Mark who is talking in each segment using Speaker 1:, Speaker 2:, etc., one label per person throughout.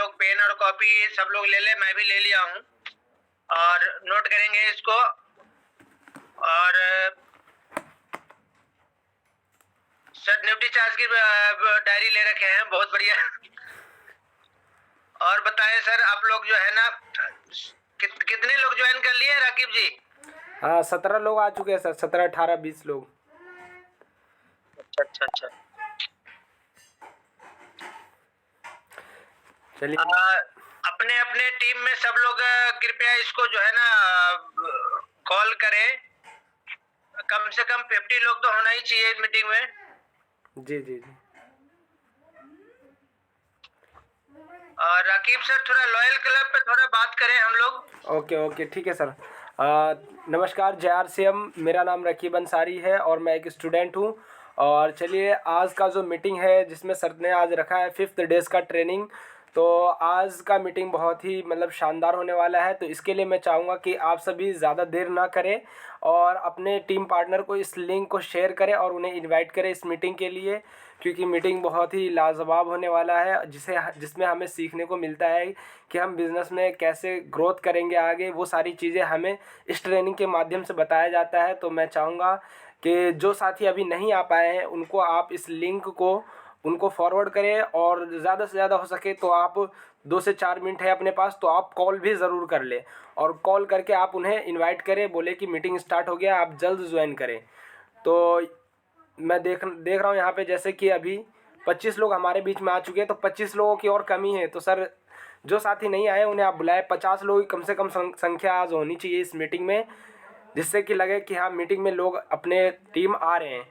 Speaker 1: लोग पेन और कॉपी सब लोग ले ले, मैं भी ले लिया हूँ और नोट करेंगे इसको। और सर ड्यूटी चार्ज की डायरी ले रखे हैं, बहुत बढ़िया। और बताएं सर, आप लोग जो है ना कितने लोग ज्वाइन कर लिए राकीब जी?
Speaker 2: हाँ 17 लोग आ चुके हैं सर, 17 18 20 लोग।
Speaker 1: अच्छा अच्छा अच्छा।
Speaker 2: चलिए
Speaker 1: अपने अपने टीम में सब लोग कृपया इसको जो है ना कॉल करें। कम से कम 50 लोग तो होना ही चाहिए इस मीटिंग में।
Speaker 2: जी जी जी।
Speaker 1: और राकीब सर थोड़ा लॉयल क्लब पे थोड़ा बात करें हम लोग।
Speaker 2: ओके ओके ठीक है सर। नमस्कार, JRCM, मेरा नाम रकीब अंसारी है और मैं एक स्टूडेंट हूँ। और चलिए आज का जो मीटिंग है जिसमें सर ने आज रखा है 5th डेज का ट्रेनिंग, तो आज का मीटिंग बहुत ही मतलब शानदार होने वाला है। तो इसके लिए मैं चाहूँगा कि आप सभी ज़्यादा देर ना करें और अपने टीम पार्टनर को इस लिंक को शेयर करें और उन्हें इनवाइट करें इस मीटिंग के लिए, क्योंकि मीटिंग बहुत ही लाजवाब होने वाला है जिसमें हमें सीखने को मिलता है कि हम बिज़नेस में कैसे ग्रोथ करेंगे आगे। वो सारी चीज़ें हमें इस ट्रेनिंग के माध्यम से बताया जाता है। तो मैं चाहूँगा कि जो साथी अभी नहीं आ पाए हैं उनको आप इस लिंक को उनको फॉरवर्ड करें, और ज़्यादा से ज़्यादा हो सके तो आप 2 से 4 मिनट है अपने पास तो आप कॉल भी ज़रूर कर लें और कॉल करके आप उन्हें इनवाइट करें, बोले कि मीटिंग स्टार्ट हो गया, आप जल्द ज्वाइन करें। तो मैं देख रहा हूँ यहाँ पे जैसे कि अभी 25 लोग हमारे बीच में आ चुके हैं, तो 25 लोगों की और कमी है। तो सर जो साथी नहीं आए उन्हें आप बुलाए, 50 लोग की कम से कम संख्या आज होनी चाहिए इस मीटिंग में, जिससे कि लगे कि हाँ मीटिंग में लोग अपने टीम आ रहे हैं।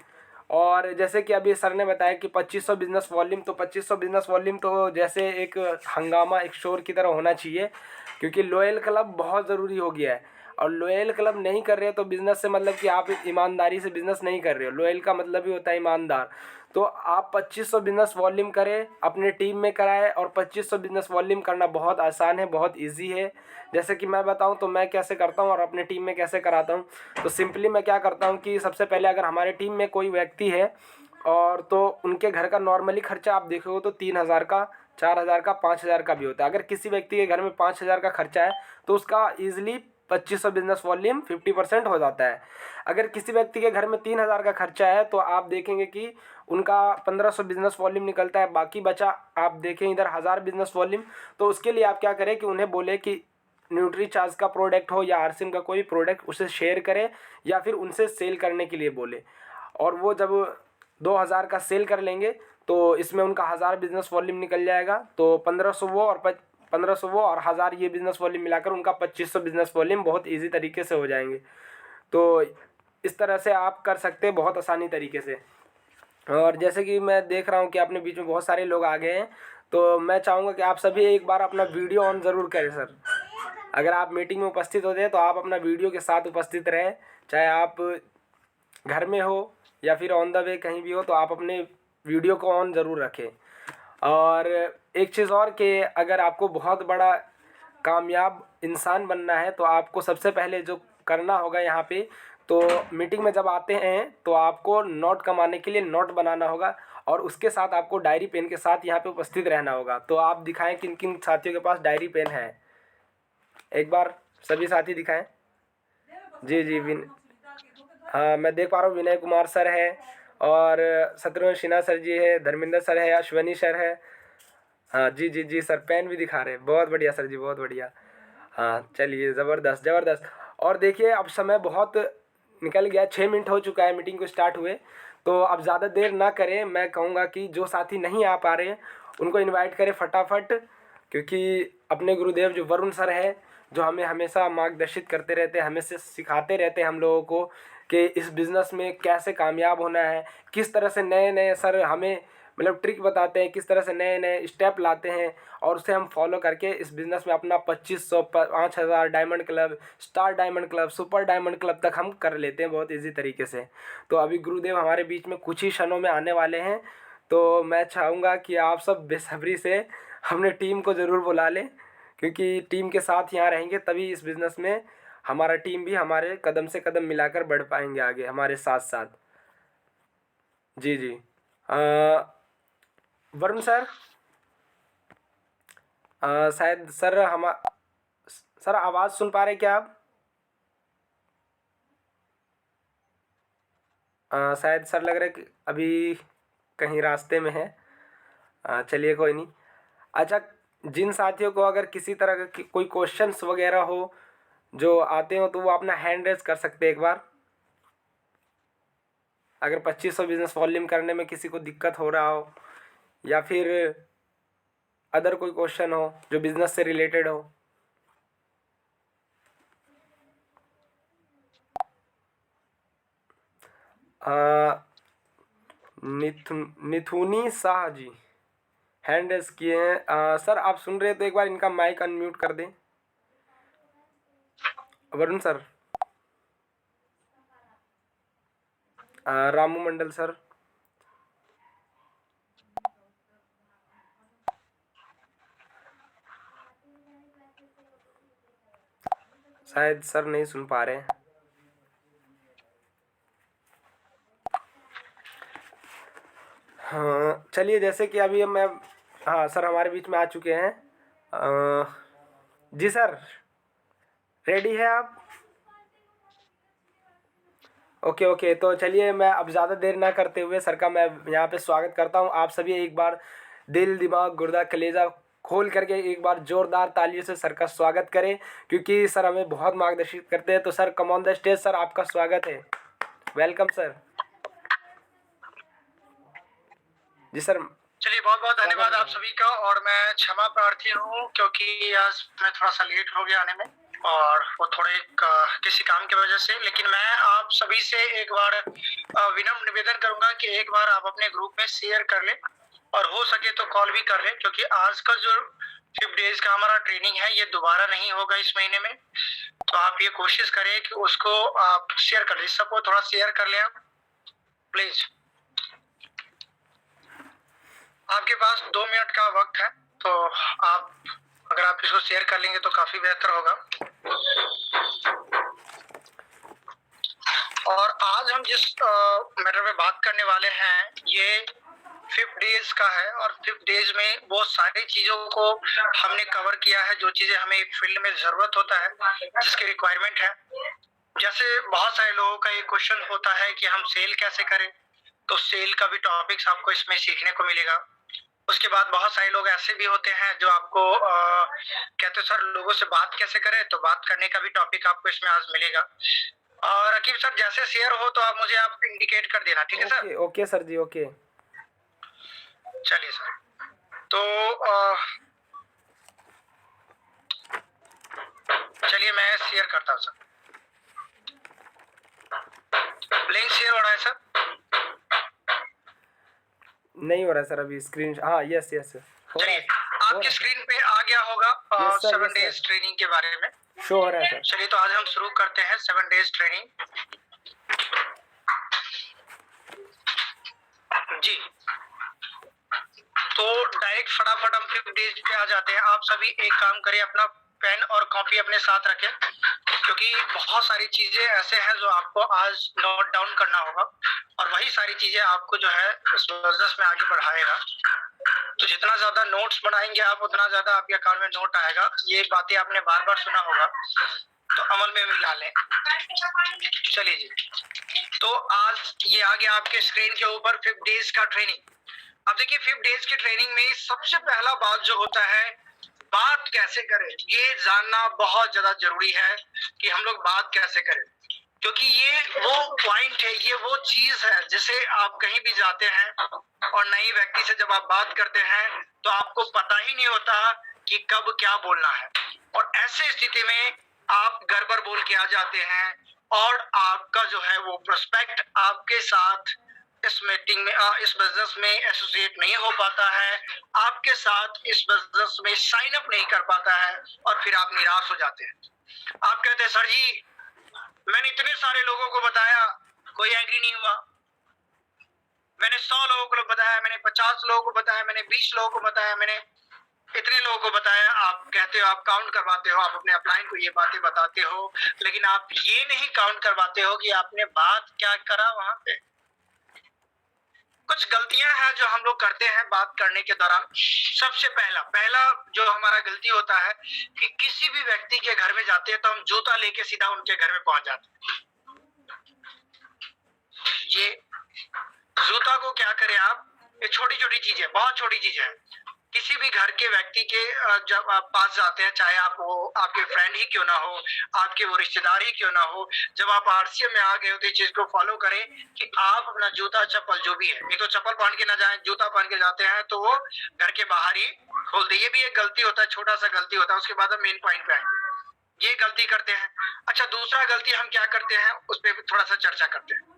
Speaker 2: और जैसे कि अभी सर ने बताया कि 2500 बिजनेस वॉल्यूम, तो 2500 बिजनेस वॉल्यूम तो जैसे एक हंगामा, एक शोर की तरह होना चाहिए, क्योंकि लॉयल क्लब बहुत ज़रूरी हो गया है। और लॉयल क्लब नहीं कर रहे हो तो बिज़नेस से मतलब कि आप ईमानदारी से बिज़नेस नहीं कर रहे हो। लॉयल का मतलब ही होता है ईमानदार। तो आप 2500 बिज़नेस वॉल्यूम करें, अपने टीम में कराएं। और 2500 बिज़नेस वॉल्यूम करना बहुत आसान है, बहुत इजी है। जैसे कि मैं बताऊं तो मैं कैसे करता हूं और अपने टीम में कैसे कराता हूं। तो सिंपली मैं क्या करता हूं कि सबसे पहले अगर हमारे टीम में कोई व्यक्ति है और तो उनके घर का नॉर्मली खर्चा आप देखोगे तो 3000 का, 4000 का, 5000 का भी होता है। अगर किसी व्यक्ति के घर में 5000 का खर्चा है तो उसका ईजिली 2500 बिजनेस वॉल्यूम 50% हो जाता है। अगर किसी व्यक्ति के घर में 3000 का खर्चा है तो आप देखेंगे कि उनका 1500 बिजनेस वॉल्यूम निकलता है, बाकी बचा आप देखें इधर 1000 बिजनेस वॉल्यूम। तो उसके लिए आप क्या करें कि उन्हें बोले कि न्यूट्री चार्ज का प्रोडक्ट हो या आरसिम का कोई प्रोडक्ट उसे शेयर करें या फिर उनसे सेल करने के लिए बोले। और वो जब 2000 का सेल कर लेंगे तो इसमें उनका 1000 बिजनेस वॉल्यूम निकल जाएगा। तो 1500 वो और 1500 वो और 1000 ये बिजनेस वॉल्यूम मिलाकर उनका 2500 बिजनेस वॉल्यूम बहुत इजी तरीके से हो जाएंगे। तो इस तरह से आप कर सकते हैं बहुत आसानी तरीके से। और जैसे कि मैं देख रहा हूँ कि अपने बीच में बहुत सारे लोग आ गए हैं, तो मैं चाहूँगा कि आप सभी एक बार अपना वीडियो ऑन ज़रूर करें सर। अगर आप मीटिंग में उपस्थित होते हैं तो आप अपना वीडियो के साथ उपस्थित रहें, चाहे आप घर में हो या फिर ऑन द वे कहीं भी हो, तो आप अपने वीडियो को ऑन ज़रूर रखें। और एक चीज़ और कि अगर आपको बहुत बड़ा कामयाब इंसान बनना है तो आपको सबसे पहले जो करना होगा यहाँ पे, तो मीटिंग में जब आते हैं तो आपको नोट कमाने के लिए नोट बनाना होगा और उसके साथ आपको डायरी पेन के साथ यहाँ पे उपस्थित रहना होगा। तो आप दिखाएं किन किन साथियों के पास डायरी पेन है, एक बार सभी साथी दिखाएं। जी जी हाँ मैं देख पा रहा हूँ विनय कुमार सर है और शत्रुघ्न सिन्हा सर जी है, धर्मेंद्र सर है, अश्वनी सर है। हाँ जी जी जी सर, पेन भी दिखा रहे हैं, बहुत बढ़िया सर जी, बहुत बढ़िया। हाँ चलिए ज़बरदस्त ज़बरदस्त। और देखिए अब समय बहुत निकल गया, 6 मिनट हो चुका है मीटिंग को स्टार्ट हुए। तो अब ज़्यादा देर ना करें, मैं कहूँगा कि जो साथी नहीं आ पा रहे हैं उनको इनवाइट करें फटाफट, क्योंकि अपने गुरुदेव जो वरुण सर है, जो हमें हमेशा मार्गदर्शित करते रहते हैं, हमें से सिखाते रहते हैं हम लोगों को कि इस बिज़नेस में कैसे कामयाब होना है, किस तरह से नए नए सर हमें मतलब ट्रिक बताते हैं, किस तरह से नए नए स्टेप लाते हैं और उसे हम फॉलो करके इस बिज़नेस में अपना 2500 5000 diamond club, star diamond club, super diamond club तक हम कर लेते हैं बहुत इजी तरीके से। तो अभी गुरुदेव हमारे बीच में कुछ ही क्षणों में आने वाले हैं, तो मैं चाहूँगा कि आप सब बेसब्री से अपने टीम को ज़रूर बुला लें, क्योंकि टीम के साथ यहाँ रहेंगे तभी इस बिज़नेस में हमारा टीम भी हमारे कदम से कदम मिलाकर बढ़ पाएंगे आगे हमारे साथ साथ। जी जी वरुण सर, शायद सर हम सर आवाज़ सुन पा रहे क्या आप? शायद सर लग रहा है कि अभी कहीं रास्ते में है। चलिए कोई नहीं। अच्छा, जिन साथियों को अगर किसी तरह का कोई क्वेश्चंस वगैरह हो जो आते हो तो वो अपना हैंड रेज कर सकते हैं एक बार। अगर 2500 बिजनेस वॉल्यूम करने में किसी को दिक्कत हो रहा हो या फिर अदर कोई क्वेश्चन हो जो बिजनेस से रिलेटेड हो। निथुनी शाह जी हैंड रेज किए हैं। सर आप सुन रहे हैं तो एक बार इनका माइक अनम्यूट कर दें। वरुण सर। रामू मंडल सर। शायद सर नहीं सुन पा रहे हैं। हाँ चलिए, जैसे कि अभी मैं, हाँ सर हमारे बीच में आ चुके हैं। जी सर, रेडी है आप? ओके ओके, तो चलिए मैं अब ज़्यादा देर ना करते हुए सर का मैं यहाँ पे स्वागत करता हूँ। आप सभी एक बार दिल दिमाग गुर्दा कलेजा खोल करके एक बार जोरदार तालियों से सर का स्वागत करें, क्योंकि सर हमें बहुत मार्गदर्शित करते हैं। तो sir come on the stage sir, आपका स्वागत है। Welcome sir. जी सर।
Speaker 1: चलिए, बहुत बहुत धन्यवाद आप सभी का। और मैं क्षमा प्रार्थी हूँ क्योंकि आज मैं थोड़ा सा लेट हो गया आने में, और वो थोड़े किसी काम की वजह से। लेकिन मैं आप सभी से एक बार विनम्र निवेदन करूंगा कि एक बार आप अपने ग्रुप में शेयर कर लें, और हो सके तो कॉल भी कर लें, क्योंकि आज का जो 5 डेज का हमारा ट्रेनिंग है ये दोबारा नहीं होगा इस महीने में। तो आप ये कोशिश करें कि उसको आप शेयर कर लें, सबको थोड़ा शेयर कर लें आप प्लीज। आपके पास 2 मिनट का वक्त है, तो आप अगर आप इसको शेयर कर लेंगे तो काफी बेहतर होगा। और आज हम जिस मैटर पे बात करने वाले हैं ये 5 डेज का है, और 5 डेज में बहुत सारी चीजों को हमने कवर किया है, जो चीजें हमें फील्ड में जरूरत होता है, जिसकी रिक्वायरमेंट है। जैसे बहुत सारे लोगों का ये क्वेश्चन होता है कि हम सेल कैसे करें, तो सेल का भी टॉपिक्स आपको इसमें सीखने को मिलेगा। उसके बाद बहुत सारे लोग ऐसे भी होते हैं जो आपको कहते हैं सर लोगों से बात कैसे करें, तो बात करने का भी टॉपिक आपको इसमें आज मिलेगा। और रकीब सर, जैसे शेयर हो तो आप मुझे आप इंडिकेट कर देना, ठीक है सर?
Speaker 2: ओके सर जी, ओके।
Speaker 1: चलिए सर, तो चलिए मैं शेयर करता हूँ सर। लिंक शेयर हो रहा है सर?
Speaker 2: नहीं हो रहा सर अभी स्क्रीन। हाँ यस यस
Speaker 1: चलिए, आपकी स्क्रीन पे आ गया होगा 7 डेज ट्रेनिंग के बारे में
Speaker 2: शो हो रहा है सर।
Speaker 1: चलिए, तो आज हम शुरू करते हैं 7 डेज ट्रेनिंग। जी, तो डायरेक्ट फटाफट हम 5 डेज पे आ जाते हैं। आप सभी एक काम करें, अपना पेन और कॉपी अपने साथ रखें, क्योंकि बहुत सारी चीजें ऐसे हैं जो आपको आज नोट डाउन करना होगा, और वही सारी चीजें आपको जो है इस बिजनेस में आगे बढ़ाएगा। तो जितना ज्यादा नोट्स बनाएंगे आप, उतना ज्यादा आपके अकाउंट में नोट आएगा। ये बातें आपने बार बार सुना होगा, तो अमल में मिला लें। चलिए जी, तो आज ये आ गया आपके स्क्रीन के ऊपर 5 डेज का ट्रेनिंग। अब देखिए, 5 डेज की ट्रेनिंग में सबसे पहला बात जो होता है, बात कैसे करें, ये जानना बहुत ज्यादा जरूरी है कि हम लोग बात कैसे करें, क्योंकि ये वो पॉइंट है, ये वो चीज है जिसे आप कहीं भी जाते हैं और नई व्यक्ति से जब आप बात करते हैं तो आपको पता ही नहीं होता कि कब क्या बोलना है, और ऐसे स्थिति में आप गड़बड़ बोल के आ जाते हैं, और आपका जो है वो प्रोस्पेक्ट आपके साथ इस मीटिंग में इस बिजनेस में एसोसिएट नहीं हो पाता है, आपके साथ इस बिजनेस में साइन अप नहीं कर पाता है, और फिर आप निराश हो जाते हैं। आप कहते हैं सर जी मैंने इतने सारे लोगों को बताया, कोई एग्री नहीं हुआ। मैंने 100 लोगों को बताया, मैंने 50 लोगों को बताया, मैंने 20 लोगों को बताया, मैंने इतने लोगों को बताया। आप कहते हो, आप काउंट करवाते हो, आप अपने अपलाइन को ये बातें बताते हो, लेकिन आप ये नहीं काउंट करवाते हो कि आपने बात क्या करा वहां पे। कुछ गलतियां हैं जो हम लोग करते हैं बात करने के दौरान। सबसे पहला जो हमारा गलती होता है कि किसी भी व्यक्ति के घर में जाते हैं तो हम जूता लेके सीधा उनके घर में पहुंच जाते हैं। ये जूता को क्या करें आप, ये छोटी छोटी चीजें, बहुत छोटी चीजें हैं। किसी भी घर के व्यक्ति के जब आप पास जाते हैं, चाहे आप वो आपके फ्रेंड ही क्यों ना हो, आपके वो रिश्तेदार ही क्यों ना हो, जब आप आरसीएम में आ गए हो तो इस चीज को फॉलो करें कि आप अपना जूता चप्पल जो भी है, ये तो चप्पल पहन के ना जाए, जूता पहन के जाते हैं तो वो घर के बाहर ही खोल दे। ये भी एक गलती होता है, छोटा सा गलती होता है। उसके बाद हम मेन पॉइंट पे आएंगे। ये गलती करते हैं। अच्छा, दूसरा गलती हम क्या करते हैं उस पर थोड़ा सा चर्चा करते हैं।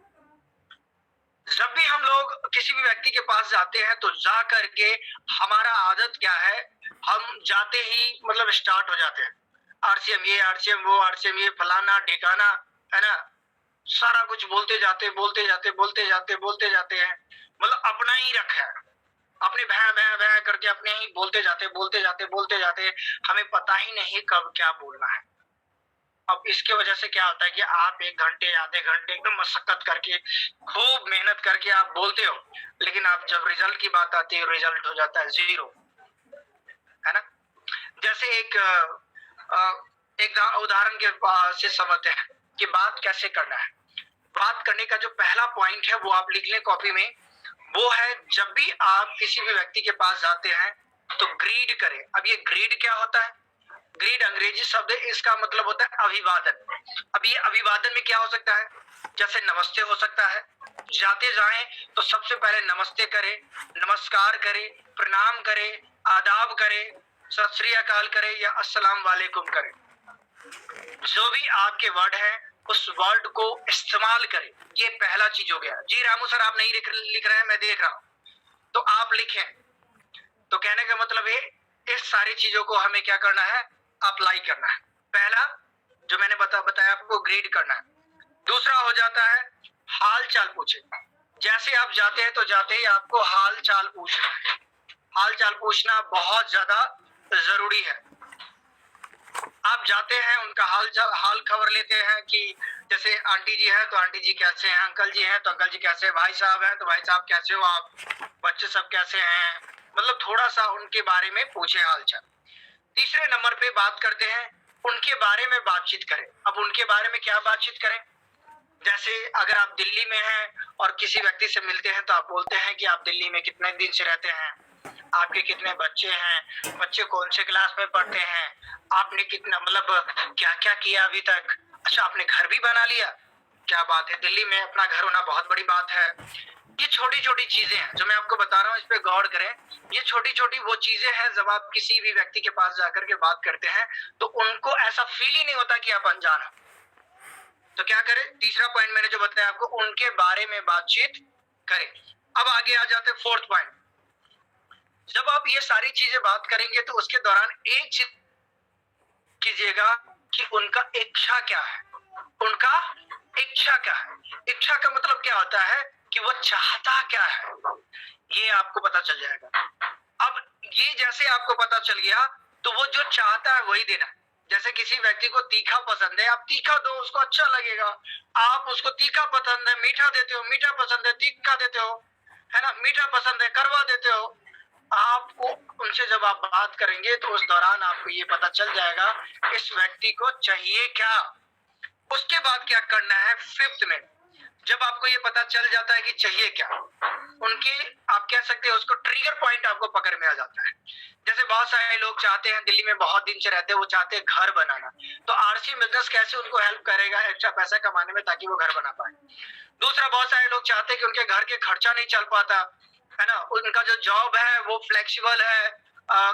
Speaker 1: जब भी हम लोग किसी भी व्यक्ति के पास जाते हैं तो जा करके हमारा आदत क्या है, हम जाते ही मतलब स्टार्ट हो जाते हैं, आरसीएम ये, आरसीएम वो, आरसीएम ये, फलाना ढिकाना, है ना, सारा कुछ बोलते जाते हैं, मतलब अपना ही रखा है, अपने भैं भैं भैं करके अपने ही बोलते जाते, हमें पता ही नहीं कब क्या बोलना है। अब इसके वजह से क्या होता है कि आप 1 घंटे आधे घंटे एकदम मशक्कत करके, खूब मेहनत करके आप बोलते हो, लेकिन आप जब रिजल्ट की बात आती है, रिजल्ट हो जाता है 0, है ना। जैसे एक उदाहरण के से समझते हैं कि बात कैसे करना है। बात करने का जो पहला पॉइंट है वो आप लिख लें कॉपी में। वो है, जब भी आप किसी भी व्यक्ति के पास जाते हैं तो ग्रीड करें। अब ये ग्रीड क्या होता है? ग्रीड अंग्रेजी शब्द है, इसका मतलब होता है अभिवादन। अब ये अभिवादन में क्या हो सकता है? जैसे नमस्ते हो सकता है, जाते जाएं तो सबसे पहले नमस्ते करें, नमस्कार करें, प्रणाम करें, आदाब करें, सत श्री अकाल करें या अस्सलाम वालेकुम करें। जो भी आपके वर्ड है उस वर्ड को इस्तेमाल करें। ये पहला चीज हो गया। जी रामू सर, आप नहीं लिख रहे हैं, मैं देख रहा हूं, तो आप लिखें। तो कहने का मतलब है इस सारी चीजों को हमें क्या करना है, अप्लाई करना है। पहला जो मैंने बताया आपको, ग्रीड करना है। दूसरा हो जाता है हाल चाल पूछे। जैसे आप जाते हैं तो जाते ही आपको हाल चाल पूछना है। हाल चाल पूछना बहुत ज्यादा जरूरी है। आप जाते हैं, उनका हाल खबर लेते हैं कि जैसे आंटी जी है तो आंटी जी कैसे हैं, अंकल जी हैं तो अंकल जी कैसे हैं, भाई साहब हैं तो भाई साहब कैसे हो आप, बच्चे सब कैसे हैं, मतलब थोड़ा सा उनके बारे में पूछे हालचाल। तीसरे नंबर पे बात करते हैं, उनके बारे में बातचीत करें। अब उनके बारे में क्या बातचीत करें? जैसे अगर आप दिल्ली में हैं और किसी व्यक्ति से मिलते हैं तो आप बोलते हैं कि आप दिल्ली में कितने दिन से रहते हैं, आपके कितने बच्चे हैं, बच्चे कौन से क्लास में पढ़ते हैं, आपने कितना मतलब क्या क्या किया अभी तक, अच्छा आपने घर भी बना लिया, क्या बात है, दिल्ली में अपना घर होना बहुत बड़ी बात है। ये छोटी छोटी चीजें हैं जो मैं आपको बता रहा हूँ, इस पे गौर करें। ये छोटी छोटी वो चीजें हैं, जब आप किसी भी व्यक्ति के पास जाकर के बात करते हैं तो उनको ऐसा फील ही नहीं होता कि आप अनजान हो। तो क्या करें? तीसरा पॉइंट मैंने जो बताया आपको, उनके बारे में बातचीत करें। अब आगे आ जाते हैं फोर्थ पॉइंट। जब आप ये सारी चीजें बात करेंगे तो उसके दौरान एक चीज कीजिएगा कि उनका इच्छा क्या है। उनका इच्छा क्या है? इच्छा का मतलब क्या होता है कि वो चाहता क्या है, ये आपको पता चल जाएगा। अब ये जैसे आपको पता चल गया तो वो जो चाहता है वही देना है। जैसे किसी व्यक्ति को तीखा पसंद है, आप तीखा दो, उसको अच्छा लगेगा। आप उसको तीखा पसंद है, मीठा देते हो, मीठा पसंद है, तीखा देते हो, है ना, मीठा पसंद है, कड़वा देते हो। आपको उनसे जब आप बात करेंगे तो उस दौरान आपको ये पता चल जाएगा इस व्यक्ति को चाहिए क्या। उसके बाद क्या करना है, फिफ्थ में जब आपको ये पता चल जाता है कि चाहिए क्या, उनके आप कह सकते हैं उसको ट्रिगर पॉइंट आपको पकड़ में आ जाता है। जैसे बहुत सारे लोग चाहते हैं, दिल्ली में बहुत दिन से रहते हैं, वो चाहते हैं घर बनाना, तो आरसी बिजनेस कैसे उनको हेल्प करेगा एक्स्ट्रा पैसा कमाने में ताकि वो घर बना पाए। दूसरा, बहुत सारे लोग चाहते हैं कि उनके घर के खर्चा नहीं चल पाता, है ना, उनका जो जॉब है वो फ्लेक्सिबल है,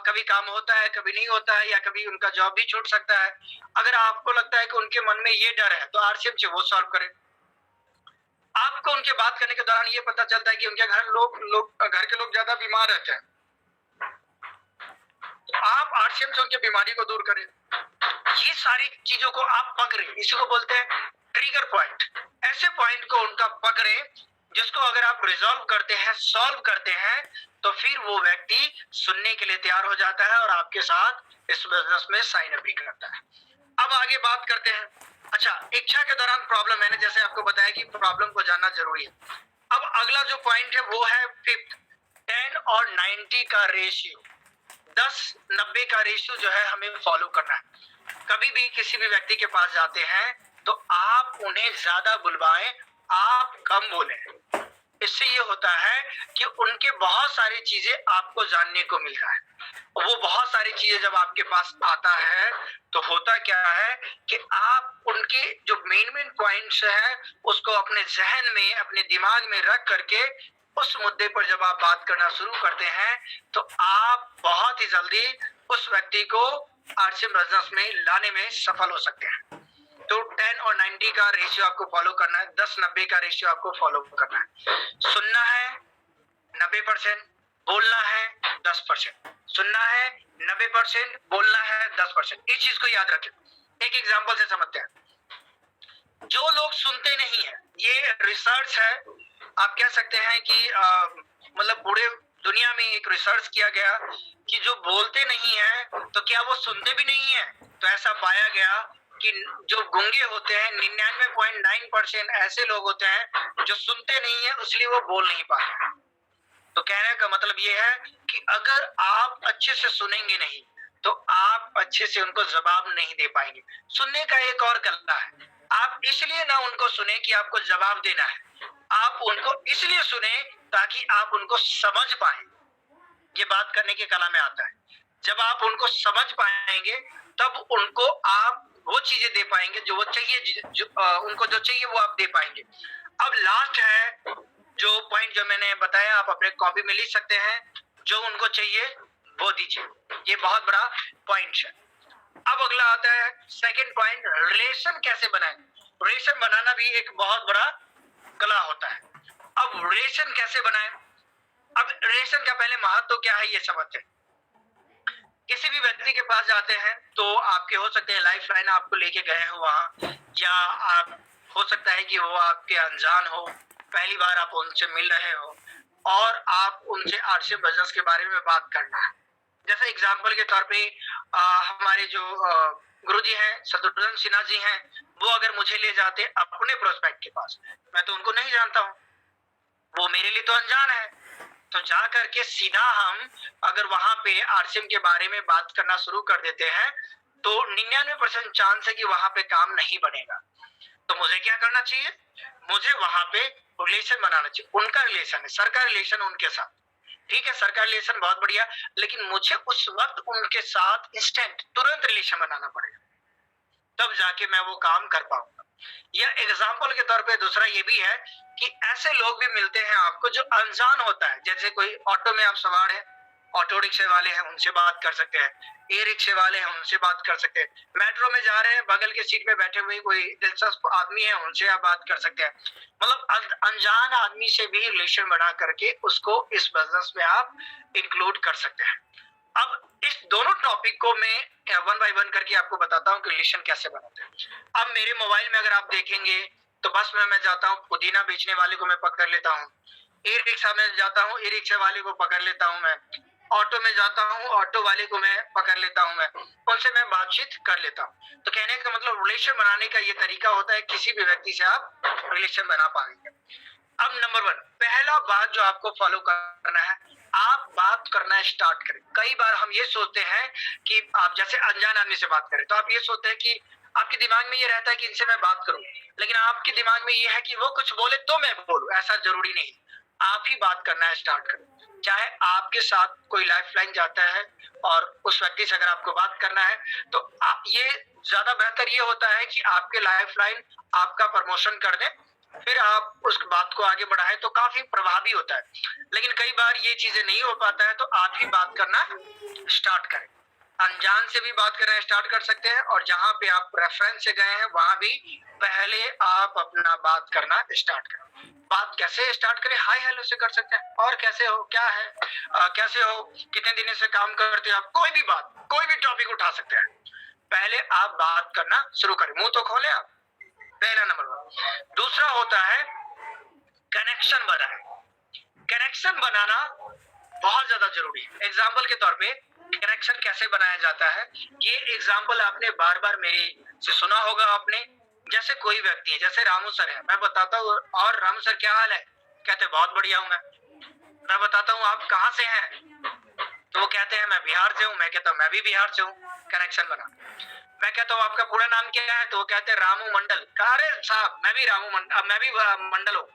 Speaker 1: कभी काम होता है कभी नहीं होता है, या कभी उनका जॉब भी छूट सकता है। अगर आपको लगता है कि उनके मन में ये डर है तो आरसीएम से वो सॉल्व करें। आपको उनके बात करने के दौरान ये पता चलता है कि उनके घर के लोग ज्यादा बीमार रहते हैं, तो आप आरसीएम से उनकी बीमारी को दूर करें। ये सारी चीजों को आप पकड़े, इसी को बोलते हैं ट्रिगर पॉइंट। ऐसे पॉइंट को उनका पकड़े जिसको अगर आप रिजॉल्व करते हैं, सॉल्व करते हैं, तो फिर वो व्यक्ति सुनने के लिए तैयार हो जाता है और आपके साथ इस बिजनेस में साइन अप भी करता है। अब आगे बात करते हैं। अच्छा, इच्छा के दौरान प्रॉब्लम, मैंने जैसे आपको बताया कि प्रॉब्लम को जानना जरूरी है। अब अगला जो पॉइंट है वो है फिफ्थ, 10 और 90 का रेशियो, 10-90 का रेशियो जो है हमें फॉलो करना है। कभी भी किसी भी व्यक्ति के पास जाते हैं तो आप उन्हें ज्यादा बुलवाएं, आप कम बोलें। इससे ये होता है कि उनके बहुत सारी चीजें आपको जानने को मिल रहा है। वो बहुत सारी चीजें जब आपके पास आता है तो होता क्या है कि आप उनके जो मेन पॉइंट्स हैं उसको अपने जहन में, अपने दिमाग में रख करके उस मुद्दे पर जब आप बात करना शुरू करते हैं तो आप बहुत ही जल्दी उस व्यक्ति को आरसीएम बिजनेस में लाने में सफल हो सकते हैं। तो 10 और 90 का रेशियो आपको फॉलो करना है, 10-90 का रेशियो आपको फॉलो करना है। सुनना है 90%, बोलना है 10%। सुनना है 90%, बोलना है 10%। इस चीज को याद रखें। एक एग्जांपल से समझते हैं। जो लोग सुनते नहीं है, ये रिसर्च है, आप कह सकते हैं कि मतलब पूरे दुनिया में एक रिसर्च किया गया कि जो बोलते नहीं है तो क्या वो सुनते भी नहीं है। तो ऐसा पाया गया कि जो गूंगे होते हैं 99.9% ऐसे लोग होते हैं जो सुनते नहीं है, इसलिए वो बोल नहीं पाते। तो कहने का मतलब ये है कि अगर आप अच्छे से सुनेंगे नहीं तो आप अच्छे से उनको जवाब नहीं दे पाएंगे। सुनने का एक और कला है, आप इसलिए ना उनको सुने कि आपको जवाब देना है, आप उनको इसलिए सुने ताकि आप उनको समझ पाए। ये बात करने की कला में आता है। जब आप उनको समझ पाएंगे तब उनको आप वो चीजें दे पाएंगे जो वो चाहिए, उनको जो चाहिए वो आप दे पाएंगे। अब लास्ट है जो पॉइंट जो मैंने बताया, आप अपने कॉपी में लिख सकते हैं। जो उनको चाहिए वो दीजिए, ये बहुत बड़ा पॉइंट है। अब अगला आता है सेकंड पॉइंट, रिलेशन कैसे बनाएं। रिलेशन बनाना भी एक बहुत बड़ा कला होता है। अब रिलेशन कैसे बनाएं, अब रिलेशन का पहले महत्व क्या है ये समझते हैं। किसी भी व्यक्ति के पास जाते हैं तो आपके हो सकते हैं लाइफ लाइन आपको लेके गए हो वहां, या आप हो सकता है कि वो आपके अनजान हो, पहली बार आप उनसे मिल रहे हो और आप उनसे आरसीएम बिजनेस के बारे में बात करना है। जैसे एग्जांपल के तौर पे हमारे जो गुरुजी हैं शत्रुघ्न सिन्हा जी हैं, वो अगर मुझे ले जाते अपने प्रोस्पेक्ट के पास, मैं तो उनको नहीं जानता हूँ, वो मेरे लिए तो अनजान है। तो जा करके सीधा हम अगर वहां पे आरसीएम के बारे में बात करना शुरू कर देते हैं तो 99% चांस है कि वहां पे काम नहीं बनेगा। तो मुझे क्या करना चाहिए, मुझे वहां पे रिलेशन बनाना चाहिए। उनका रिलेशन है, सर का रिलेशन उनके साथ, ठीक है, सर का रिलेशन बहुत बढ़िया, लेकिन मुझे उस वक्त उनके साथ इंस्टेंट तुरंत रिलेशन बनाना पड़ेगा, तब जाके मैं वो काम कर पाऊंगा। या एग्जाम्पल के तौर पे दूसरा ये भी है कि ऐसे लोग भी मिलते हैं आपको जो अनजान होता है। जैसे कोई ऑटो में आप सवार है, ऑटो रिक्शे वाले हैं उनसे बात कर सकते हैं, ई रिक्शे वाले हैं उनसे बात कर सकते हैं, मेट्रो में जा रहे हैं बगल के सीट में बैठे हुए कोई दिलचस्प आदमी है उनसे आप बात कर सकते हैं। मतलब अनजान आदमी से भी रिलेशन बना करके उसको इस बिजनेस में आप इंक्लूड कर सकते हैं। अब इस दोनों टॉपिक को मैं वन बाय वन करके आपको बताता हूँ कि रिलेशन कैसे बनाते हैं। अब मेरे मोबाइल में अगर आप देखेंगे तो बस में मैं जाता हूँ, पुदीना बेचने वाले को मैं पकड़ लेता हूँ, ई रिक्शा में जाता हूँ, ई रिक्शा वाले को पकड़ लेता हूँ, मैं ऑटो में जाता हूँ, ऑटो वाले को मैं पकड़ लेता हूँ, मैं उनसे मैं बातचीत कर लेता हूँ। तो कहने का मतलब रिलेशन बनाने का ये तरीका होता है, किसी भी व्यक्ति से आप रिलेशन बना पाएंगे। अब नंबर वन, पहला बात जो आपको फॉलो करना है, आप बात करना स्टार्ट करें। कई बार हम ये सोचते हैं कि आप जैसे अनजान आदमी से बात करें तो आप ये सोचते हैं कि आपके दिमाग में ये रहता है कि इनसे मैं बात करूं, लेकिन आपके दिमाग में ये है कि वो कुछ बोले तो मैं बोलूं, ऐसा जरूरी नहीं। आप ही बात करना स्टार्ट करें। चाहे आपके साथ कोई लाइफ लाइन जाता है और उस व्यक्ति से अगर आपको बात करना है तो ये ज्यादा बेहतर ये होता है कि आपके लाइफ लाइन आपका प्रमोशन कर दे, फिर आप उस बात को आगे बढ़ाएं तो काफी प्रभावी होता है। लेकिन कई बार ये चीजें नहीं हो पाता है तो आप ही बात करना स्टार्ट करें। अनजान से भी बात करना स्टार्ट कर सकते हैं और जहां पे आप रेफरेंस से गए हैं वहां भी पहले आप अपना बात करना स्टार्ट करें। बात कैसे स्टार्ट करें, हाय हेलो से कर सकते हैं, और कैसे हो, क्या है, कैसे हो, कितने दिन से काम करते हो, आप कोई भी बात, कोई भी टॉपिक उठा सकते हैं। पहले आप बात करना शुरू करें, मुंह तो खोले आप, पहला नंबर वन। दूसरा होता है कनेक्शन बनाए। कनेक्शन बनाना बहुत ज्यादा जरूरी है। एग्जाम्पल के तौर पे कनेक्शन कैसे बनाया जाता है, ये एग्जाम्पल आपने बार बार मेरे से सुना होगा आपने। जैसे कोई व्यक्ति है, जैसे रामू सर है, मैं बताता हूँ, और रामू सर क्या हाल है, कहते बहुत बढ़िया हूँ मैं बताता हूँ आप कहाँ से हैं, तो वो कहते हैं मैं बिहार से हूँ, मैं कहता हूँ मैं भी बिहार से हूँ, कनेक्शन बना। मैं कहता हूँ आपका पूरा नाम क्या है, तो वो कहते हैं रामू मंडल। कहा अरे साहब मैं भी मैं भी मंडल हूँ,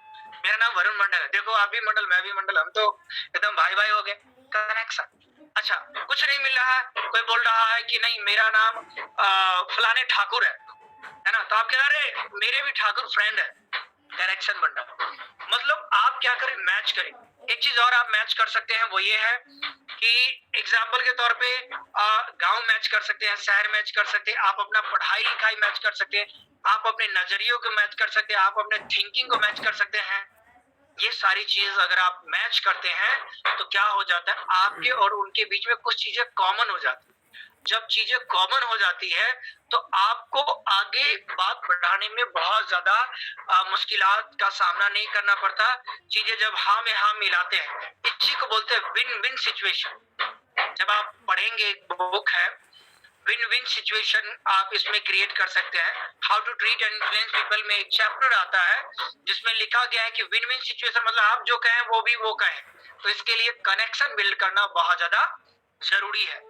Speaker 1: मेरा नाम वरुण मंडल है, देखो आप भी मंडल मैं भी मंडल, हम तो एकदम भाई भाई हो गए, कनेक्शन। अच्छा कुछ नहीं मिल रहा है, कोई बोल रहा है कि नहीं मेरा नाम फलाने ठाकुर है ना, तो आप कह रहे मेरे भी ठाकुर फ्रेंड है, कनेक्शन बन रहा। मतलब आप क्या करें, मैच करें। एक चीज और आप मैच कर सकते हैं, वो ये है कि एग्जाम्पल के तौर पे गांव मैच कर सकते हैं, शहर मैच कर सकते हैं, आप अपना पढ़ाई लिखाई मैच कर सकते हैं, आप अपने नजरियों को मैच कर सकते हैं, आप अपने थिंकिंग को मैच कर सकते हैं। ये सारी चीज अगर आप मैच करते हैं तो क्या हो जाता है, आपके और उनके बीच में कुछ चीजें कॉमन हो जाती है। जब चीजें कॉमन हो जाती है तो आपको आगे बात बढ़ाने में बहुत ज्यादा मुश्किलात का सामना नहीं करना पड़ता। चीजें जब हाँ में हाँ मिलाते हैं, इसी को बोलते हैं विन विन सिचुएशन। जब आप पढ़ेंगे, बुक है विन विन सिचुएशन, आप इसमें क्रिएट कर सकते हैं। How to treat and influence people में एक चैप्टर आता है जिसमें लिखा गया है कि विन विन सिचुएशन मतलब आप जो कहें वो भी वो कहें, तो इसके लिए कनेक्शन बिल्ड करना बहुत ज्यादा जरूरी है।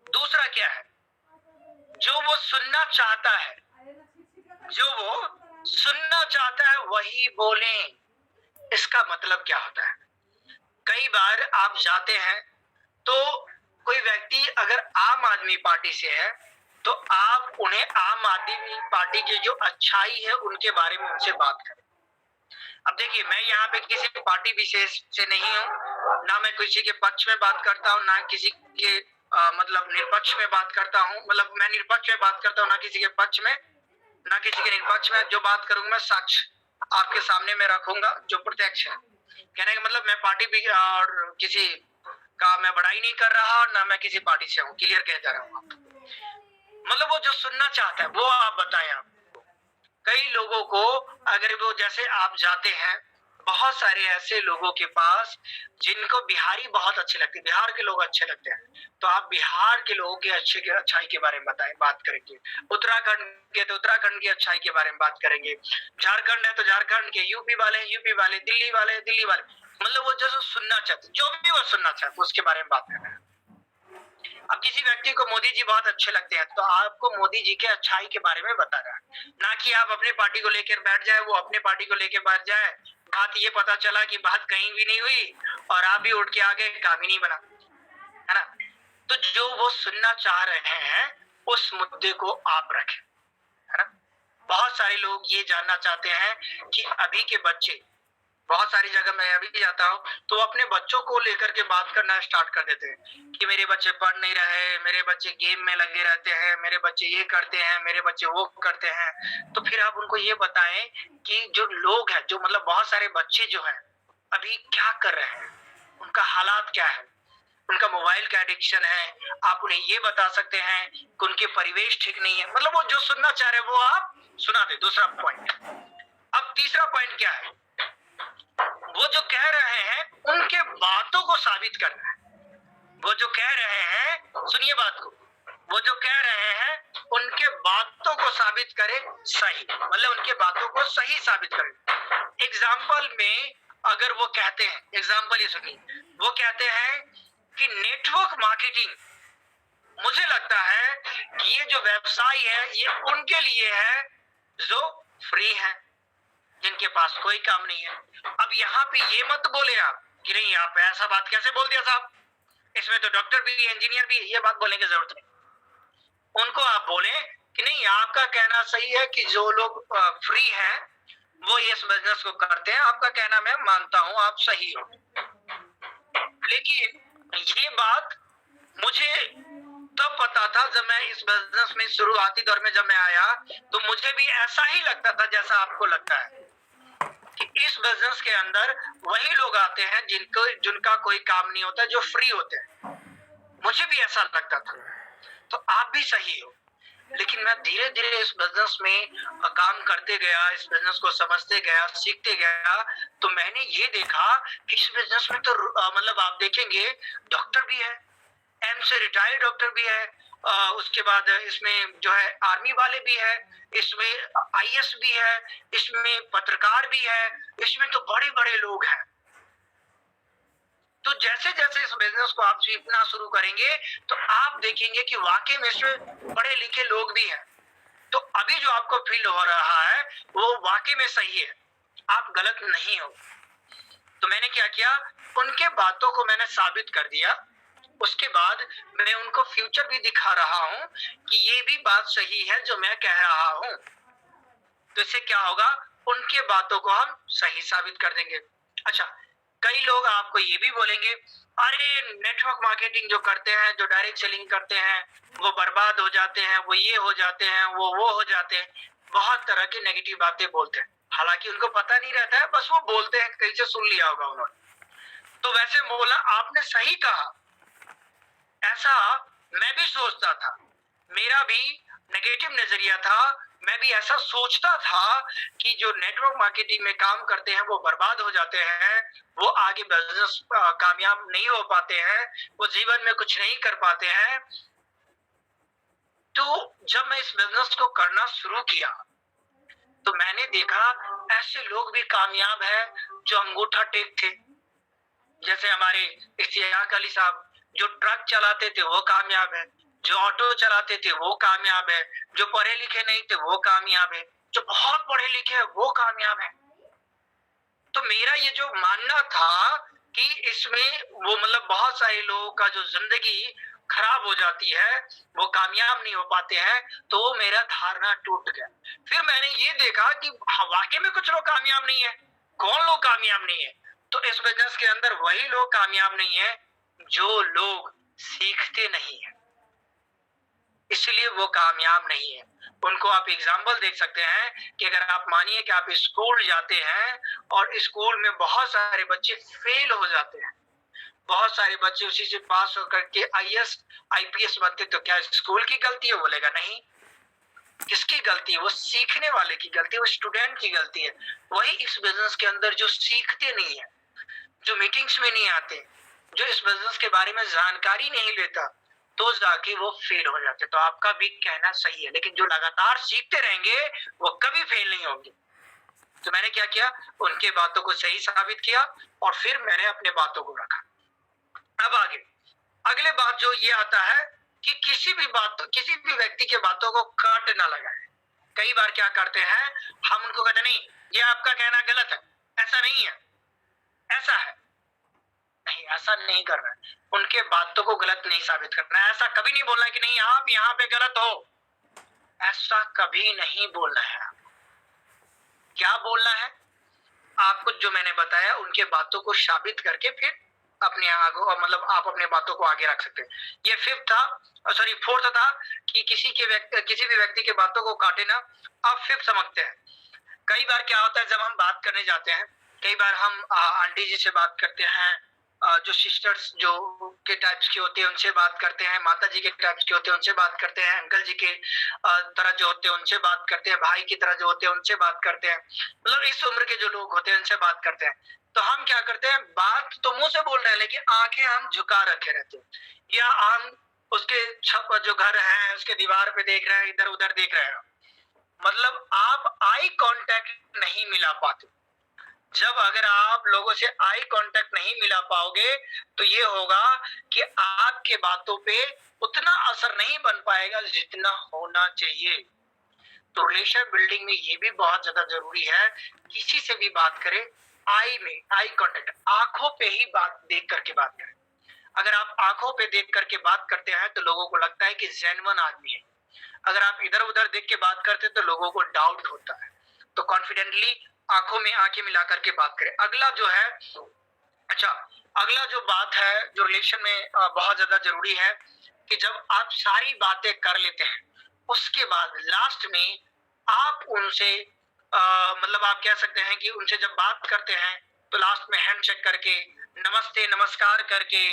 Speaker 1: दूसरा क्या है, जो वो सुनना चाहता है, जो वो सुनना चाहता है वही बोले। इसका मतलब क्या होता है, कई बार आप जाते हैं तो कोई व्यक्ति अगर आम आदमी पार्टी से है तो आप उन्हें आम आदमी पार्टी की जो अच्छाई है उनके बारे में उनसे बात करें। अब देखिए मैं यहाँ पे किसी पार्टी विशेष से नहीं हूँ, ना मैं किसी के पक्ष में बात करता हूँ, ना किसी के मतलब निष्पक्ष में बात करता हूँ, मतलब मैं निष्पक्ष में बात करता हूँ, ना किसी के पक्ष में ना किसी के निष्पक्ष में। जो बात करूंगा मैं साक्ष्य आपके सामने में रखूंगा जो प्रत्यक्ष है। कहने का मतलब मैं पार्टी भी और किसी का मैं बड़ाई नहीं कर रहा और ना मैं किसी पार्टी से हूँ, क्लियर कहता रहा हूँ। मतलब वो जो सुनना चाहता है वो आप बताएं। आप कई लोगों को अगर वो जैसे आप जाते हैं बहुत सारे ऐसे लोगों के पास जिनको बिहारी बहुत अच्छे लगते हैं, बिहार के लोग अच्छे लगते हैं, तो आप बिहार के लोगों के अच्छाई के बारे में बताएं, बात करेंगे। उत्तराखंड के तो उत्तराखंड की अच्छाई के बारे में बात करेंगे, झारखंड है तो झारखंड के, यूपी वाले, दिल्ली वाले, मतलब वो जो सुनना चाहते, जो भी वो सुनना चाहते उसके बारे में बात करना है। अब किसी व्यक्ति को मोदी जी बहुत अच्छे लगते हैं तो आपको मोदी जी के अच्छाई के बारे में बताना है, ना कि आप अपने पार्टी को लेकर बैठ जाए, वो अपने पार्टी को लेकर बैठ जाए, बात ये पता चला कि बात कहीं भी नहीं हुई और आप भी उठ के आगे, काम ही नहीं बना, है ना। तो जो वो सुनना चाह रहे हैं उस मुद्दे को आप रखें, है ना। बहुत सारे लोग ये जानना चाहते हैं कि अभी के बच्चे, बहुत सारी जगह मैं अभी जाता हूँ तो अपने बच्चों को लेकर के बात करना स्टार्ट कर देते हैं कि मेरे बच्चे पढ़ नहीं रहे, मेरे बच्चे गेम में लगे रहते हैं, मेरे बच्चे ये करते हैं, मेरे बच्चे वो करते हैं। तो फिर आप उनको ये बताएं कि जो लोग हैं, जो मतलब बहुत सारे बच्चे जो हैं अभी क्या कर रहे हैं, उनका हालात क्या है, उनका मोबाइल का एडिक्शन है, आप उन्हें ये बता सकते हैं कि उनके परिवेश ठीक नहीं है, मतलब वो जो सुनना चाह रहे हैं वो आप सुना दे। दूसरा पॉइंट। अब तीसरा पॉइंट क्या है, वो जो कह रहे हैं उनके बातों को साबित करना है। वो जो कह रहे हैं, सुनिए बात को, वो जो कह रहे हैं उनके बातों को साबित करें सही, मतलब उनके बातों को सही साबित करें। एग्जाम्पल में अगर वो कहते हैं, एग्जाम्पल ये सुनिए, वो कहते हैं कि नेटवर्क मार्केटिंग, मुझे लगता है कि ये जो व्यवसाय है ये उनके लिए है जो फ्री है, जिनके पास कोई काम नहीं है। अब यहाँ पे ये मत बोले आप कि नहीं आप ऐसा बात कैसे बोल दिया साहब, इसमें तो डॉक्टर भी इंजीनियर भी, ये बात बोलने की जरूरत नहीं। उनको आप बोले कि नहीं आपका कहना सही है कि जो लोग फ्री हैं वो इस बिजनेस को करते हैं, आपका कहना मैं मानता हूं, आप सही हो। लेकिन ये बात मुझे तब पता था जब मैं इस बिजनेस में शुरुआती दौर में जब मैं आया तो मुझे भी ऐसा ही लगता था जैसा आपको लगता है कि इस बिजनेस के अंदर वही लोग आते हैं जिनका कोई काम नहीं होता, जो फ्री होते हैं। मुझे भी ऐसा लगता था, तो आप भी सही हो। लेकिन मैं धीरे धीरे इस बिजनेस में काम करते गया, इस बिजनेस को समझते गया, सीखते गया, तो मैंने ये देखा कि इस बिजनेस में तो मतलब आप देखेंगे डॉक्टर भी है, एम्स से रिटायर्ड डॉक्टर भी है, उसके बाद इसमें जो है आर्मी वाले भी है, इसमें आईएएस भी है, इसमें पत्रकार भी है, इसमें तो बड़े बड़े लोग हैं। तो जैसे जैसे इस बिजनेस को आप सीखना शुरू करेंगे तो आप देखेंगे कि वाकई में इसमें पढ़े लिखे लोग भी हैं। तो अभी जो आपको फील हो रहा है वो वाकई में सही है, आप गलत नहीं हो। तो मैंने क्या किया, उनके बातों को मैंने साबित कर दिया। उसके बाद मैं उनको फ्यूचर भी दिखा रहा हूं कि ये भी बात सही है जो मैं कह रहा हूं। तो इससे क्या होगा, उनके बातों को हम सही साबित कर देंगे। अच्छा, कई लोग आपको ये भी बोलेंगे, अरे नेटवर्क मार्केटिंग जो करते हैं, जो डायरेक्ट सेलिंग करते हैं, वो बर्बाद हो जाते हैं, वो ये हो जाते हैं, वो हो जाते हैं। बहुत तरह की नेगेटिव बातें बोलते हैं, हालांकि उनको पता नहीं रहता है, बस वो बोलते हैं, कहीं से सुन लिया होगा उन्होंने। तो वैसे बोला, आपने सही कहा, ऐसा मैं भी सोचता था, मेरा भी नेगेटिव नजरिया था। मैं भी ऐसा सोचता था कि जो नेटवर्क मार्केटिंग में काम करते हैं वो बर्बाद हो जाते हैं, वो आगे बिजनेस कामयाब नहीं हो पाते हैं, वो जीवन में कुछ नहीं कर पाते हैं। तो जब मैं इस बिजनेस को करना शुरू किया तो मैंने देखा ऐसे लोग भी कामयाब हैं जो अंगूठा टेक थे। जैसे हमारे इश्तियाक अली साहब, जो ट्रक चलाते थे वो कामयाब है, जो ऑटो चलाते थे वो कामयाब है, जो पढ़े लिखे नहीं थे वो कामयाब है, जो बहुत पढ़े लिखे हैं वो कामयाब है। तो मेरा ये जो मानना था कि इसमें वो मतलब बहुत सारे लोगों का जो जिंदगी खराब हो जाती है, वो कामयाब नहीं हो पाते हैं, तो मेरा धारणा टूट गया। फिर मैंने ये देखा कि वाकई में कुछ लोग कामयाब नहीं है। कौन लोग कामयाब नहीं है? तो इस बिजनेस के अंदर वही लोग कामयाब नहीं है जो लोग सीखते नहीं है, इसलिए वो कामयाब नहीं है। उनको आप एग्जाम्पल देख सकते हैं कि अगर आप मानिए कि आप स्कूल जाते हैं और स्कूल में बहुत सारे बच्चे फेल हो जाते हैं, बहुत सारे बच्चे उसी से पास होकर के आईएएस आईपीएस बनते, तो क्या स्कूल की गलती है? बोलेगा नहीं। किसकी गलती है? वो सीखने वाले की गलती है, वो स्टूडेंट की गलती है। वही इस बिजनेस के अंदर जो सीखते नहीं है, जो मीटिंग्स में नहीं आते, जो इस बिजनेस के बारे में जानकारी नहीं लेता, तो जाके वो फेल हो जाते। तो आपका भी कहना सही है, लेकिन जो लगातार सीखते रहेंगे वो कभी फेल नहीं होंगे। तो मैंने क्या किया, उनके बातों को सही साबित किया और फिर मैंने अपने बातों को रखा। अब आगे अगले बात जो ये आता है कि किसी भी व्यक्ति के बातों को काट ना लगाए। कई बार क्या करते हैं, हम उनको कहते नहीं ये आपका कहना गलत है, ऐसा नहीं है, ऐसा है। नहीं, ऐसा नहीं करना है। उनके बातों को गलत नहीं साबित करना है। ऐसा कभी नहीं बोलना है कि नहीं आप यहाँ पे गलत हो, ऐसा कभी नहीं बोलना है। क्या बोलना है आपको, जो मैंने बताया उनके बातों को साबित करके फिर अपने आगे मतलब आप अपने बातों को आगे रख सकते हैं। ये फोर्थ था कि किसी भी व्यक्ति के बातों को काटे ना। अब फिफ्थ समझते हैं। कई बार क्या होता है, जब हम बात करने जाते हैं, कई बार हम आंटी जी से बात करते हैं, जो सिस्टर्स जो के टाइप्स के होते हैं उनसे बात करते हैं, माता जी के टाइप्स के होते हैं उनसे बात करते हैं, अंकल जी के तरह जो होते हैं उनसे बात करते हैं, भाई की तरह जो होते हैं उनसे बात करते हैं, मतलब इस उम्र के जो लोग होते हैं उनसे बात करते हैं। तो हम क्या करते हैं, बात तो मुंह से बोल रहे हैं लेकिन आंखें हम झुका रखे रहते हैं, या हम उसके छत जो घर है उसके दीवार पे देख रहे हैं, इधर उधर देख रहे हैं। मतलब आप आई कांटेक्ट नहीं मिला पाते। जब अगर आप लोगों से आई कांटेक्ट नहीं मिला पाओगे तो ये होगा कि आपके बातों पे उतना असर नहीं बन पाएगा जितना होना चाहिए। तो रिलेशन बिल्डिंग में ये भी बहुत ज्यादा जरूरी है, किसी से भी बात करें आई कांटेक्ट, आंखों पे ही बात देख करके बात करें। अगर आप आंखों पे देख करके बात करते हैं तो लोगों को लगता है कि जेन्युइन आदमी है। अगर आप इधर उधर देख के बात करते हैं तो लोगों को डाउट होता है। तो कॉन्फिडेंटली आंखों में आंखें मिला करके बात करें। अगला जो है, अच्छा, अगला जो बात है जो रिलेशन में बहुत ज्यादा जरूरी है कि जब आप सारी बातें कर लेते हैं उसके बाद लास्ट में आप उनसे मतलब आप कह सकते हैं कि उनसे जब बात करते हैं तो लास्ट में हैंड चेक करके, नमस्ते नमस्कार करके,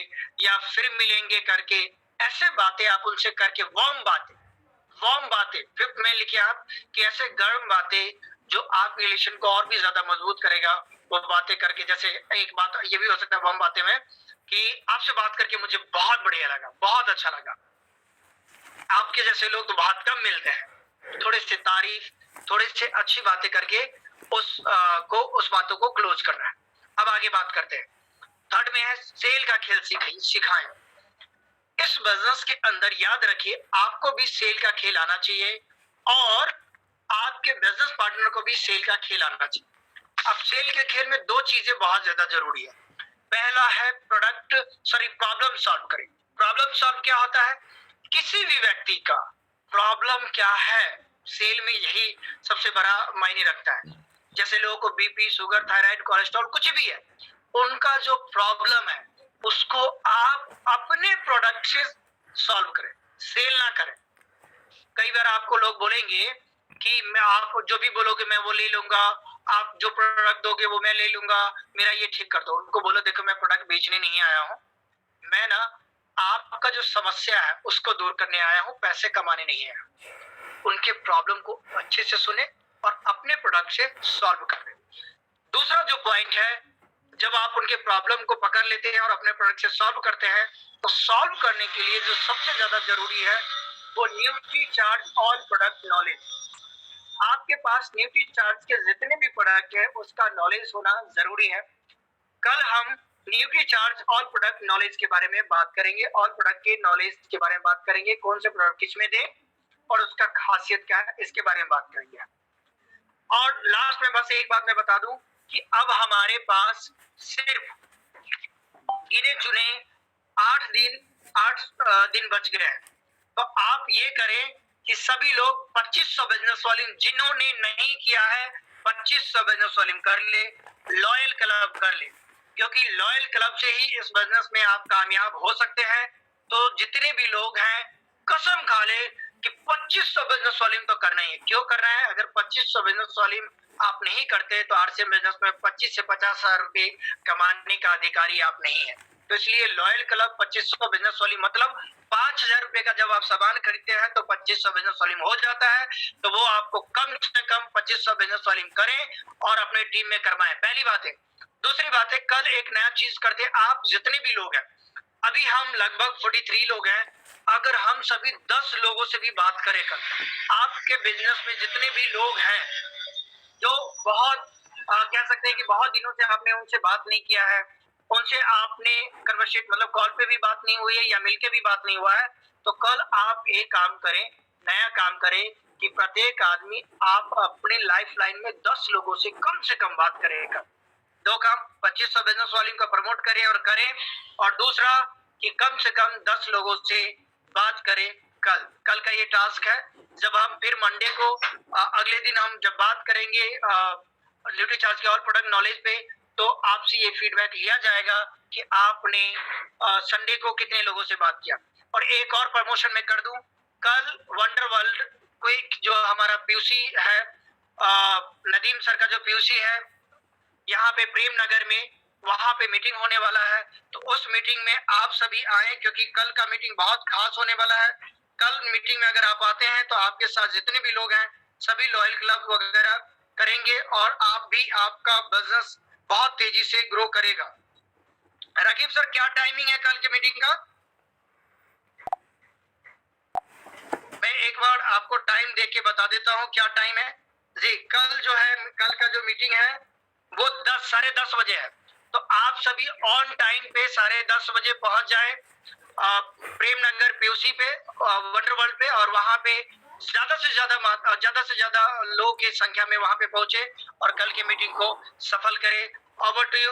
Speaker 1: या फिर मिलेंगे करके, ऐसे बातें आप उनसे करके वार्म बातें फिफ्थ में लिखिए आप कि ऐसे गर्म बातें जो आपके रिलेशन को और भी ज्यादा मजबूत करेगा, वो बातें करके। जैसे एक बात ये भी हो सकता है वार्म बातें में कि आपसे बात करके मुझे बहुत बढ़िया लगा, बहुत अच्छा लगा, आपके जैसे लोग तो बहुत कम मिलते हैं। थोड़े से तारीफ, थोड़े से अच्छी बातें करके उस बातों को क्लोज करना है। अब आगे बात करते हैं। थर्ड में है सेल का खेल सिखाएं। इस बिजनेस के अंदर याद रखिए, आपको भी सेल का खेल आना चाहिए और आपके बिजनेस पार्टनर को भी सेल का खेल आना चाहिए। अब सेल के खेल में दो चीजें बहुत ज्यादा जरूरी है। पहला है प्रॉब्लम सॉल्व करें। प्रॉब्लम सॉल्व क्या होता है? किसी भी व्यक्ति का प्रॉब्लम क्या है, सेल में यही सबसे बड़ा मायने रखता है। जैसे लोगों को बीपी, शुगर, थायराइड, कोलेस्ट्रॉल कुछ भी है, उनका जो प्रॉब्लम है उसको आप अपने प्रोडक्ट से सॉल्व करें, सेल ना करें। कई बार आपको लोग बोलेंगे कि मैं, आप जो भी बोलोगे मैं वो ले लूंगा, आप जो प्रोडक्ट दोगे वो मैं ले लूंगा, मेरा ये ठीक कर दो। उनको बोलो देखो मैं प्रोडक्ट बेचने नहीं आया हूँ, मैं ना आपका जो समस्या है उसको दूर करने आया हूँ, पैसे कमाने नहीं आया। उनके प्रॉब्लम को अच्छे से सुने और अपने प्रोडक्ट से सॉल्व कर दें। दूसरा जो पॉइंट है, जब आप उनके प्रॉब्लम को पकड़ लेते हैं और अपने प्रोडक्ट से सॉल्व करते हैं, तो सॉल्व करने के लिए जो सबसे ज्यादा जरूरी है वो न्यूट्रीचार्ज ऑल प्रोडक्ट नॉलेज। आपके पास न्यूट्रीचार्ज के जितने भी प्रोडक्ट है उसका नॉलेज होना जरूरी है। कल हम न्यूट्रीचार्ज ऑल प्रोडक्ट नॉलेज के बारे में बात करेंगे, ऑल प्रोडक्ट के नॉलेज के बारे में बात करेंगे, कौन से प्रोडक्ट किसमें दें और उसका खासियत क्या है, इसके बारे में बात करेंगे। और लास्ट में बस एक बात मैं बता दूं कि अब हमारे पास सिर्फ गिने चुने 8 दिन बच गए हैं। तो आप ये करें कि सभी लोग 2500 बिजनेस वॉल्यूम जिन्होंने नहीं किया है 2500 बिजनेस वॉल्यूम कर ले, लॉयल क्लब कर ले, क्योंकि लॉयल क्लब से ही इस बिजनेस में आप कामयाब हो सकते हैं। तो जितने भी लोग हैं कसम खा ले कि 2500 बिजनेस वॉल्यूम तो करना ही है। क्यों करना है? अगर 2500 बिजनेस वॉल्यूम आप नहीं करते तो आरसीएम बिजनेस में 25 से 50 हजार रुपए कमाने का अधिकारी आप नहीं है। तो इसलिए लॉयल क्लब 2500 बिजनेस वॉल्यूम मतलब 5000 रुपए का जब आप सामान खरीदते हैं तो 2500 बिजनेस वॉल्यूम हो जाता है। तो वो आपको कम से कम 2500 बिजनेस वॉल्यूम करें और अपने टीम में करवाएं। पहली बात है। दूसरी बात है, कल एक नया चीज करते हैं। आप जितने भी लोग हैं, अभी हम लगभग 43 लोग हैं, अगर हम सभी 10 लोगों से भी बात करें कल, आपके बिजनेस में जितने भी लोग हैं जो बहुत कह सकते हैं कि बहुत दिनों से आपने उनसे बात नहीं किया है, उनसे आपने कन्वर्सेट मतलब कॉल पे भी बात नहीं हुई है या मिलके भी बात नहीं हुआ है, तो कल आप एक काम करें, नया काम करें कि प्रत्येक आदमी आप अपने लाइफ लाइन में 10 लोगों से कम बात करेगा। दो काम, 2500 बिजनेस वॉल्यूम का प्रमोट करें और दूसरा कि कम से कम 10 लोगों से बात करें। कल का ये टास्क है। जब हम फिर मंडे को अगले दिन हम जब बात करेंगे न्यूट्रीचार्ज के ऑल प्रोडक्ट नॉलेज पे, तो आपसे ये फीडबैक लिया जाएगा कि आपने संडे को कितने लोगों से बात किया। और एक और प्रमोशन मैं कर दूं, कल वंडर वर्ल्ड क्विक जो हमारा पीयूसी है, नदीम सर का जो पीयूसी है यहाँ पे प्रेम नगर में, वहां पे मीटिंग होने वाला है। तो उस मीटिंग में आप सभी आए, क्योंकि कल का मीटिंग बहुत खास होने वाला है। कल मीटिंग में अगर आप आते हैं तो आपके साथ जितने भी लोग हैं सभी लॉयल क्लब वगैरह करेंगे और आप भी, आपका बिजनेस बहुत तेजी से ग्रो करेगा। रकीब सर क्या टाइमिंग है कल के मीटिंग का? मैं एक बार आपको टाइम देख के बता देता हूँ क्या टाइम है जी। कल जो है, कल का जो मीटिंग है वो 10:30 बजे है। तो आप सभी ऑन टाइम पे 10:30 बजे पहुंच जाए प्रेम नगर पीयूसी पे, वंडर वर्ल्ड पे, और वहां पे ज्यादा से ज्यादा लोगों की संख्या में वहां पे पहुंचे और कल की मीटिंग को सफल करें। Over to you